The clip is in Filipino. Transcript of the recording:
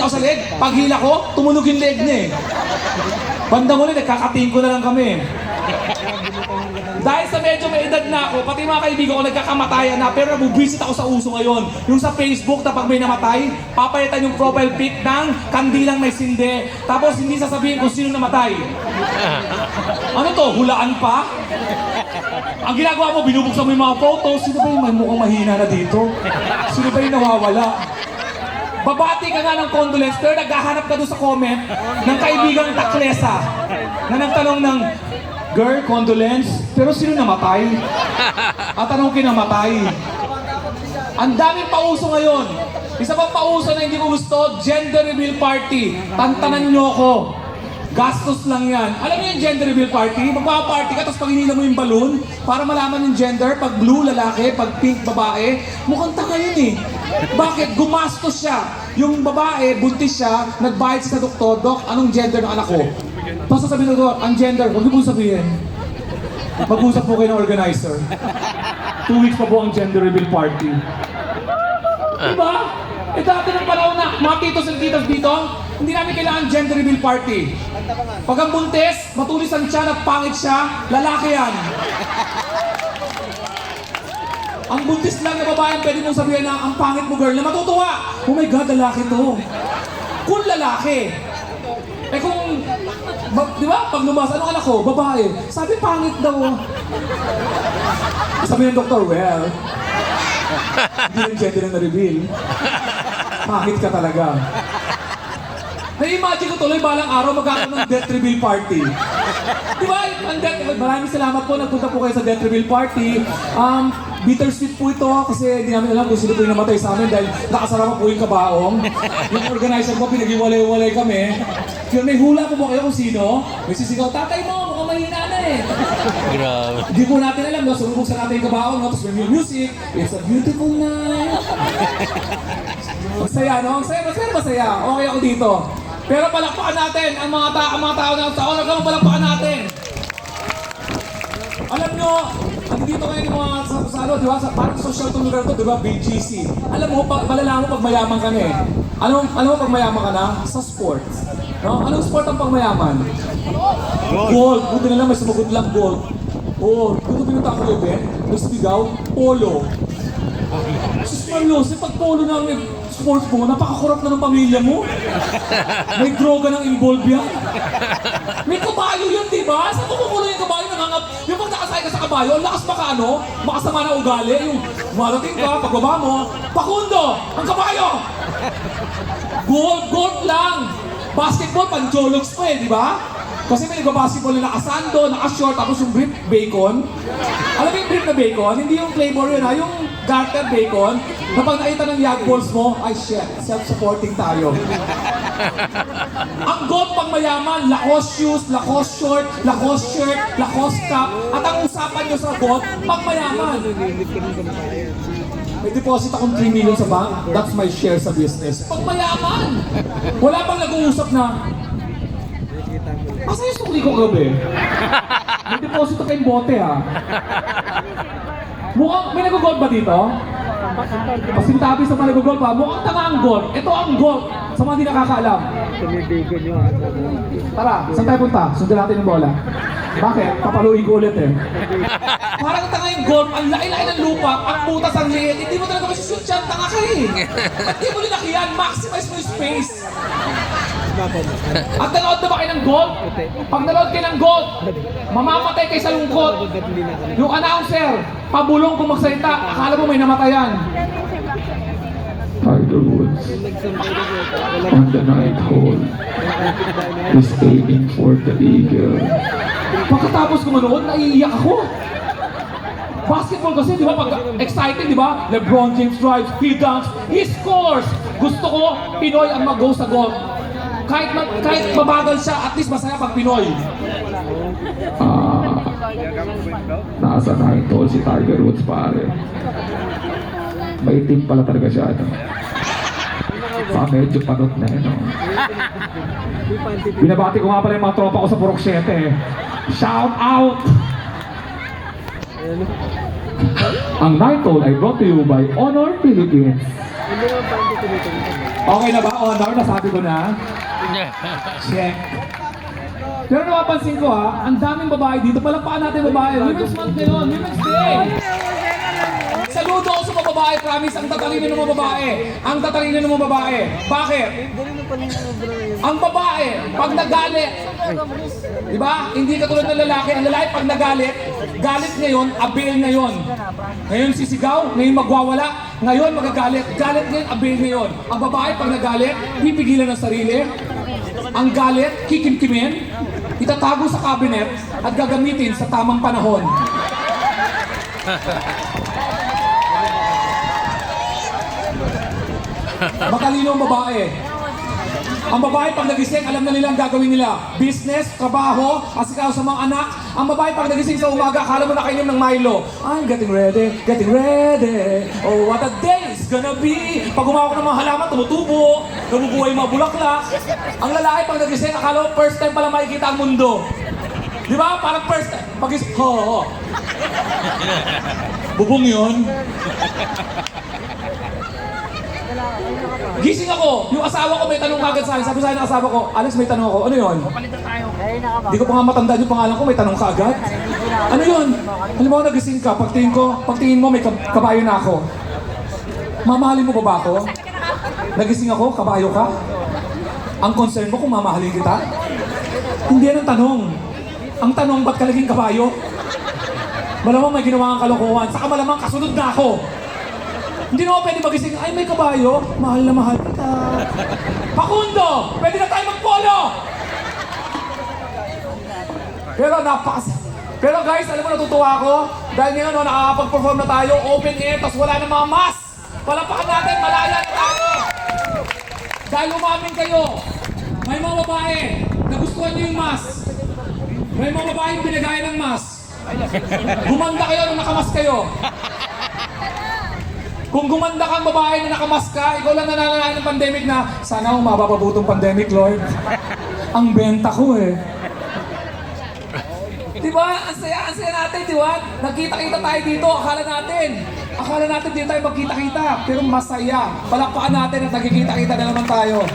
ako sa leg. Paghila ko, tumunog yung leg niya eh. Bandang ulit, nagkakatingin ko na lang kami. Dahil sa medyo may edad na ako, pati mga kaibigan ko nagkakamatayan na, pero nabubisit ako sa uso ngayon. Yung sa Facebook na pag may namatay, papalitan yung profile pic ng kandilang may sinde, tapos hindi sasabihin kung sino namatay. Ano to? Hulaan pa? Ang ginagawa mo, binubuksan mo yung mga photos, sino ba yung may mukhang mahina na dito? Sino ba yung nawawala? Babati ka nga ng condolence, pero naghahanap ka doon sa comment ng kaibigang taklesa na nagtanong ng, girl, condolence, pero sino namatay? At anong kinamatay? Ang daming pauso ngayon. Isa pang pauso na hindi ko gusto, gender reveal party. Tantanan nyo ako. Gastos lang yan. Alam niyo yung gender reveal party? Magpaparty ka, tapos pag hinila mo yung balloon, para malaman yung gender, pag blue, lalaki, pag pink, babae, mukhang taka yun eh. Bakit? Gumastos siya. Yung babae, buntis siya, nagbayad siya sa doktor, Dok, anong gender ng anak ko? Tapos sasabihin ng doktor, ang gender, huwag niyo po sabihin. Mag-usap po kayo ng organizer. 2 weeks pa po ang gender reveal party. Diba? Eh dati ng panahon na, mga titos and titas dito, hindi namin kailangan gender reveal party. Pag ang buntis, matulis ang tiyan at pangit siya, lalaki yan. Ang buntis lang na babae, pwede mong sabihin na ang pangit mo girl, na matutuwa. Oh my God, lalaki to. Kung lalaki. Eh kung, di ba, pag lumabas, anong anak ko? Babae. Sabi pangit daw. Sabi ng doktor, well, hindi yung gender na na-reveal. Pangit ka talaga. Na-imagine ko tuloy balang araw magkakaroon ng death reveal party. Di ba? Maraming salamat po, nagpunta po kayo sa death reveal party. Bittersweet po ito kasi hindi namin alam kung sino po yung namatay sa amin dahil nakasarama po yung kabaong. Yung organizer ko, pinag-iwalay-walay kami. Kaya may hula po mo kayo kung sino. May sisigaw, tatay mo, mukhang mahina na eh. Grabe. Hindi po natin alam, no? Sumubog sa natin yung kabaong, no? Tapos may music. It's a beautiful night. Masaya, no? Masaya. Okay ako dito. Pero palakpakan natin ang mga tao na sa oras naman palakpakan natin. Alam nyo, andito kayo yung mga sa ano, di ba? Sa parang social to lugar to, di ba? BGC. Alam mo, malalaman mo pag mayaman ka na eh. Alam mo pag mayaman ka na? Sa sports. No? Anong sport ang pangmayaman? Gold. Buti na lang may sumagot lang gold. Oo, dito pinunta ako yung event, nagsigaw, polo. Sus Marlos, pag polo na ang sports mo, napakakurap na ng pamilya mo. May droga nang involved yan. May kabayo yun, di ba? Saan mo kumulo yung kabayo? Yung pag nakasakay ka sa kabayo, ang lakas baka ano, makasama na ugali, yung marating ka, pagbaba mo, pakundo, ang kabayo! Gold lang! Basketball, panjologs pa eh, di ba? Kasi may nagbabasketball na nakasando, nakashort, tapos yung brief bacon. Alam mo yung brief na bacon? Hindi yung flavor yun ha, yung garter bacon. Na pag nakita ng yag balls mo, ay shit, self-supporting tayo. Ang gold pang mayaman, Lacoste shoes, Lacoste short, Lacoste shirt, Lacoste cap. At ang usapan nyo sa gold, pang mayaman. May deposit akong 3 million sa bank, that's my share sa business. Pang mayaman! Wala pang nag-uusap na, asa yung sukli ko gabi? May deposito kayong bote ha. Mukhang, may nag-gold ba dito? Pasintabi sa mga nag-gold pa, mukhang tanga ang gold. Ito ang gold. Sa mga hindi nakakaalam. Tara, saan tayo punta? Sundan natin yung bola. Bakit? Papaluin ko ulit eh. Parang tanga yung gold, ang laki-laki ng lupa, ang butas ang liit. Hindi mo talaga masushoot yan, tanga ka eh. At di mo linaki yan, maximize mo yung space. At nanood na ba kayo ng gold? Pag nanood kayo ng gold, mamamatay kayo sa lungkot. Yung announcer, pabulong kung magsalita, akala mo may namatayan. Tiger Woods on the ninth hole is aiming for the eagle. Pagkatapos ko manood, naiiyak ako. Basketball kasi, di ba, pag excited, di ba? LeBron James drives, he dunks, he scores! Gusto ko, Pinoy ang mag-go sa goal. Kahit mabagal siya, at least masaya pag Pinoy. Nasa ninth hole si Tiger Woods pare. May team pala talaga siya. Ano? Medyo panot na yun. Binabati ko nga pala yung mga tropa ko sa Purok 7 eh. Shout out! Ang ninth hole ay brought to you by Honor Philippines. Okay na ba, Honor? Nasabi ko na? Check. Pero napapansin ko ha, ang daming babae dito. Palakpakan natin babae. Women's Month ngayon, Women's Day! Saludo ako sa mga babae, promise. Ang tatalino ng mga babae. Ang tatalino ng mga babae. Bakit? Ang babae, pag nagalit, di ba? Hindi katulad ng lalaki. Ang lalaki pag nagalit, galit ngayon, abil ngayon. Ngayon sisigaw, ngayon magwawala, ngayon magagalit. Galit ngayon, abil ngayon. Ang babae pag nagalit, pipigilan ng sarili. Ang galit, kikimkimin, itatago sa cabinet at gagamitin sa tamang panahon. Matalino ang babae. Ang babae pag nagising, alam na nila ang gagawin nila. Business, trabaho, asikaw sa mga anak. Ang babae pag nagising sa umaga, akala mo nakainom ng Milo. I'm getting ready, getting ready. Oh, what a day it's gonna be. Pag umawak ng mga halaman, tumutubo. Nabubuhay yung mga bulaklak. Ang lalaki pag nagising, akala mo first time pala makikita ang mundo. Di ba? Parang first time. Pag-isip, ho. Bubong yun. Gising ako, yung asawa ko may tanong kagad sa akin. Sabi sa akin ng asawa ko, Alex may tanong ako, ano yun? Hindi ko pa nga matandaan yung pangalan ko, may tanong ka agad? Ano yun? Halimbawa nagising ka, pagtingin mo may kabayo na ako. Mamahalin mo ba ako? Nagising ako, kabayo ka? Ang concern mo kung mamahalin kita? Hindi yan ang tanong. Ang tanong, ba't ka naging kabayo? Malamang may ginawa kang kalokohan, saka malamang kasunod na ako. Hindi na ako pwede magising, ay may kabayo, mahal na mahal kita. Pakundo, pwede na tayo magpolo! Pero guys, alam mo natutuwa ako? Dahil ngayon, nakakapag-perform na tayo, open air, tapos wala na mga mask. Palapakan natin, malaya na tayo. Dahil umamin kayo, may mga babae, nagustuhan nyo yung mask. May mga babae yung binagaya ng mask. Gumanda kayo nung nakamask kayo. Kung gumanda kang babae na nakamask ka, ikaw lang nananalain ng pandemic na, sana akong mapapabutong pandemic, Lord. Ang benta ko eh. Diba? Ang saya natin, diba? Nagkita-kita tayo dito, akala natin dito tayo magkita-kita. Pero masaya. Palakpakan natin at nagkikita-kita na naman tayo.